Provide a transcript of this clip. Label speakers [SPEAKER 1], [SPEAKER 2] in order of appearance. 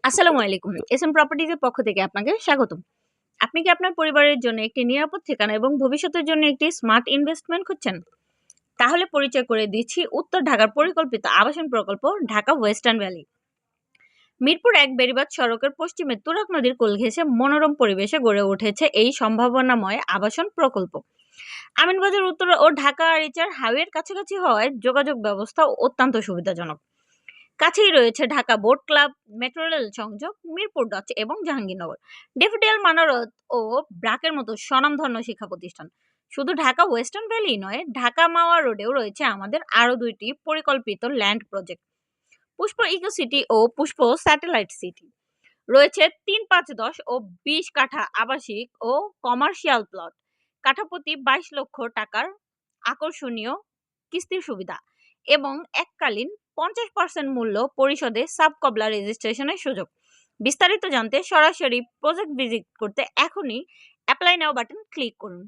[SPEAKER 1] আসসালামু আলাইকুম। এসএম প্রপার্টিজের পক্ষ থেকে আপনাকে স্বাগতম। আপনি কি আপনার পরিবারের জন্য একটি নিরাপদ ঠিকানা এবং ভবিষ্যতের জন্য একটি স্মার্ট ইনভেস্টমেন্ট খুঁজছেন? তাহলে পরিচয় করে দিচ্ছি উত্তর ঢাকার পরিকল্পিত আবাসন প্রকল্প ঢাকা ওয়েস্টার্ন ভ্যালি। মিরপুর ১ বেড়িবাঁধ সড়কের পশ্চিমে তুরাগ নদীর কোল ঘেঁষে মনোরম পরিবেশে গড়ে উঠেছে এই সম্ভাবনাময় আবাসন প্রকল্প। আমিনবাজার উত্তর ও ঢাকা আরিচার হাইওয়ের কাছাকাছি হওয়ায় যোগাযোগ ব্যবস্থা অত্যন্ত সুবিধাজনক। কাছেই রয়েছে Dhaka boat club, metro rail সংযোগ, মিরপুর ডচ এবং জাহাঙ্গীরনগর, ডেফোডিল মানারত ও ব্রাকের মতো স্বনামধন্য শিক্ষা প্রতিষ্ঠান। শুধু ঢাকা ওয়েস্টার্ন ভ্যালি নয়, ঢাকা মাওয়া রোডেও রয়েছে আমাদের আরও ২টি পরিকল্পিত ল্যান্ড প্রজেক্ট, পুষ্প ইকো সিটি ও পুষ্প স্যাটেলাইট সিটি। রয়েছে ৩, ৫, ১০ ও ২০ কাঠা আবাসিক ও কমার্শিয়াল প্লট, কাঠাপ্রতি ২২ লক্ষ টাকার আকর্ষণীয় কিস্তির সুবিধা এবং এককালীন ৫০% মূল্য পরিশোধে সাব কবলা রেজিস্ট্রেশনের সুযোগ। বিস্তারিত জানতে সরাসরি প্রজেক্ট ভিজিট করতে এখনই অ্যাপ্লাই নাও বাটন ক্লিক করুন।